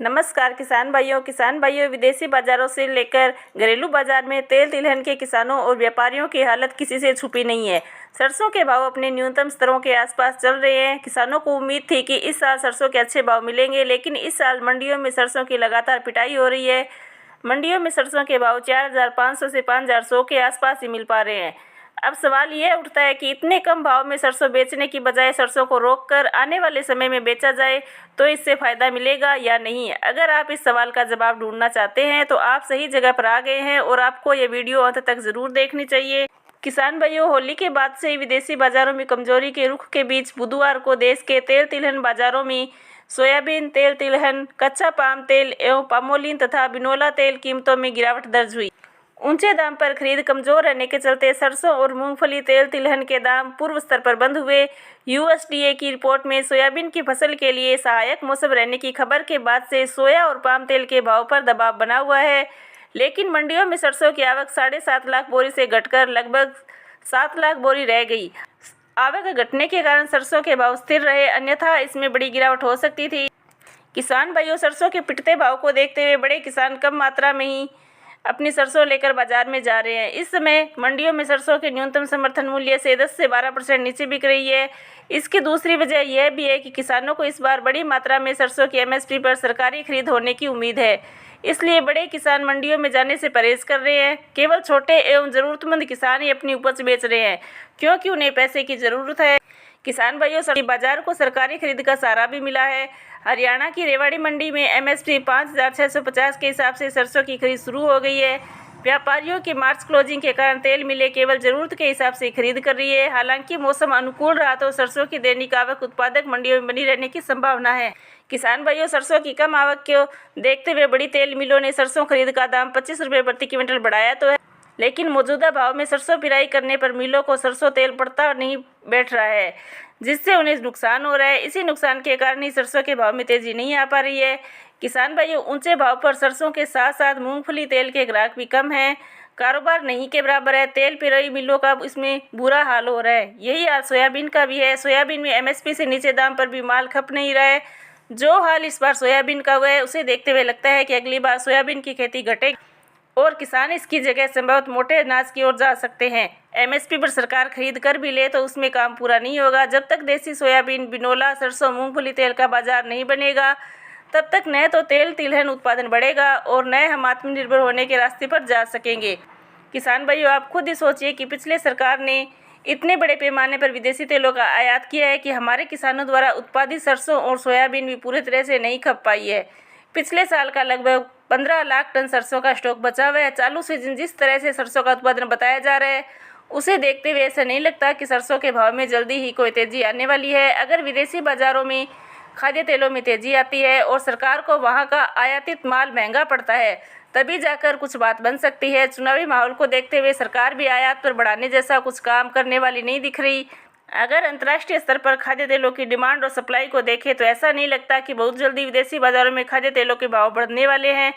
नमस्कार किसान भाइयों विदेशी बाजारों से लेकर घरेलू बाजार में तेल तिलहन के किसानों और व्यापारियों की हालत किसी से छुपी नहीं है। सरसों के भाव अपने न्यूनतम स्तरों के आसपास चल रहे हैं। किसानों को उम्मीद थी कि इस साल सरसों के अच्छे भाव मिलेंगे, लेकिन इस साल मंडियों में सरसों की लगातार पिटाई हो रही है। मंडियों में सरसों के भाव 4,500 से 5,100 के आसपास ही मिल पा रहे हैं। अब सवाल यह उठता है कि इतने कम भाव में सरसों बेचने की बजाय सरसों को रोककर आने वाले समय में बेचा जाए तो इससे फ़ायदा मिलेगा या नहीं। अगर आप इस सवाल का जवाब ढूंढना चाहते हैं तो आप सही जगह पर आ गए हैं और आपको ये वीडियो अंत तक ज़रूर देखनी चाहिए। किसान भाइयों, होली के बाद से ही विदेशी बाज़ारों में कमजोरी के रुख के बीच बुधवार को देश के तेल तिलहन बाज़ारों में सोयाबीन तेल तिलहन, कच्चा पाम तेल एवं पामोलिन तथा बिनोला तेल कीमतों में गिरावट दर्ज हुई। ऊंचे दाम पर खरीद कमजोर रहने के चलते सरसों और मूंगफली तेल तिलहन के दाम पूर्व स्तर पर बंद हुए। यूएसडीए की रिपोर्ट में सोयाबीन की फसल के लिए सहायक मौसम रहने की खबर के बाद से सोया और पाम तेल के भाव पर दबाव बना हुआ है, लेकिन मंडियों में सरसों की आवक 7.5 लाख बोरी से घटकर लगभग 7 लाख बोरी रह गई। आवक घटने के कारण सरसों के भाव स्थिर रहे, अन्यथा इसमें बड़ी गिरावट हो सकती थी। किसान भाइयों, सरसों के पिटते भाव को देखते हुए बड़े किसान कम मात्रा में ही अपनी सरसों लेकर बाजार में जा रहे हैं। इस समय मंडियों में सरसों के न्यूनतम समर्थन मूल्य से 10 से 12% नीचे बिक रही है। इसकी दूसरी वजह यह भी है कि किसानों को इस बार बड़ी मात्रा में सरसों की एमएसपी पर सरकारी खरीद होने की उम्मीद है, इसलिए बड़े किसान मंडियों में जाने से परहेज कर रहे हैं। केवल छोटे एवं ज़रूरतमंद किसान ही अपनी उपज बेच रहे हैं, क्योंकि उन्हें पैसे की ज़रूरत है। किसान भाइयों, बाजार को सरकारी खरीद का सहारा भी मिला है। हरियाणा की रेवाड़ी मंडी में एमएसपी 5,650 के हिसाब से सरसों की खरीद शुरू हो गई है। व्यापारियों की मार्च क्लोजिंग के कारण तेल मिलें केवल ज़रूरत के हिसाब से खरीद कर रही है। हालांकि मौसम अनुकूल रहा तो सरसों की दैनिक आवक उत्पादक मंडियों में बनी रहने की संभावना है। किसान भाइयों, सरसों की कम आवक को देखते हुए बड़ी तेल मिलों ने सरसों खरीद का दाम 25 रुपये प्रति क्विंटल बढ़ाया तो है, लेकिन मौजूदा भाव में सरसों पिराई करने पर मिलों को सरसों तेल पड़ता नहीं बैठ रहा है, जिससे उन्हें नुकसान हो रहा है। इसी नुकसान के कारण ही सरसों के भाव में तेजी नहीं आ पा रही है। किसान भाइयों, ऊंचे भाव पर सरसों के साथ साथ मूंगफली तेल के ग्राहक भी कम हैं। कारोबार नहीं के बराबर है। तेल पिराई मिलों का इसमें बुरा हाल हो रहा है। यही हाल सोयाबीन का भी है। सोयाबीन में एमएसपी से नीचे दाम पर भी माल खप नहीं रहा है। जो हाल इस बार सोयाबीन का हुआ है, उसे देखते हुए लगता है कि अगली बार सोयाबीन की खेती घटेगी और किसान इसकी जगह संभवतः मोटे अनाज की ओर जा सकते हैं। एमएसपी पर सरकार खरीद कर भी ले तो उसमें काम पूरा नहीं होगा। जब तक देसी सोयाबीन, बिनोला, सरसों, मूंगफली तेल का बाजार नहीं बनेगा, तब तक न तो तेल तिलहन उत्पादन बढ़ेगा और न हम आत्मनिर्भर होने के रास्ते पर जा सकेंगे। किसान भाइयों, आप खुद ही सोचिए कि पिछले सरकार ने इतने बड़े पैमाने पर विदेशी तेलों का आयात किया है कि हमारे किसानों द्वारा उत्पादित सरसों और सोयाबीन भी पूरी तरह से नहीं खप पाई है। पिछले साल का लगभग 15 लाख टन सरसों का स्टॉक बचा हुआ है। चालू सीजन जिस तरह से सरसों का उत्पादन बताया जा रहा है, उसे देखते हुए ऐसा नहीं लगता कि सरसों के भाव में जल्दी ही कोई तेजी आने वाली है। अगर विदेशी बाजारों में खाद्य तेलों में तेजी आती है और सरकार को वहां का आयातित माल महंगा पड़ता है, तभी जाकर कुछ बात बन सकती है। चुनावी माहौल को देखते हुए सरकार भी आयात पर बढ़ाने जैसा कुछ काम करने वाली नहीं दिख रही। अगर अंतर्राष्ट्रीय स्तर पर खाद्य तेलों की डिमांड और सप्लाई को देखें तो ऐसा नहीं लगता कि बहुत जल्दी विदेशी बाजारों में खाद्य तेलों के भाव बढ़ने वाले हैं।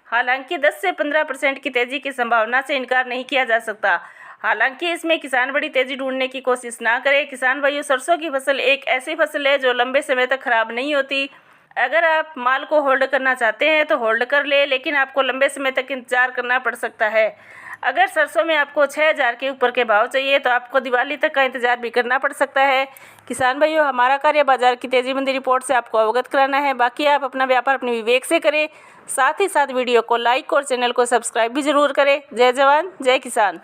हालांकि 10 से 15% की तेजी की संभावना से इनकार नहीं किया जा सकता। हालांकि इसमें किसान बड़ी तेजी ढूंढने की कोशिश ना करें। किसान भाइयों, सरसों की फसल एक ऐसी फसल है जो लंबे समय तक खराब नहीं होती। अगर आप माल को होल्ड करना चाहते हैं तो होल्ड कर ले, लेकिन आपको लंबे समय तक इंतजार करना पड़ सकता है। अगर सरसों में आपको 6,000 के ऊपर के भाव चाहिए तो आपको दिवाली तक का इंतजार भी करना पड़ सकता है। किसान भाइयों, हमारा कार्य बाजार की तेजीबंदी रिपोर्ट से आपको अवगत कराना है। बाकी आप अपना व्यापार अपने विवेक से करें। साथ ही साथ वीडियो को लाइक और चैनल को सब्सक्राइब भी जरूर करें। जय जवान, जय किसान।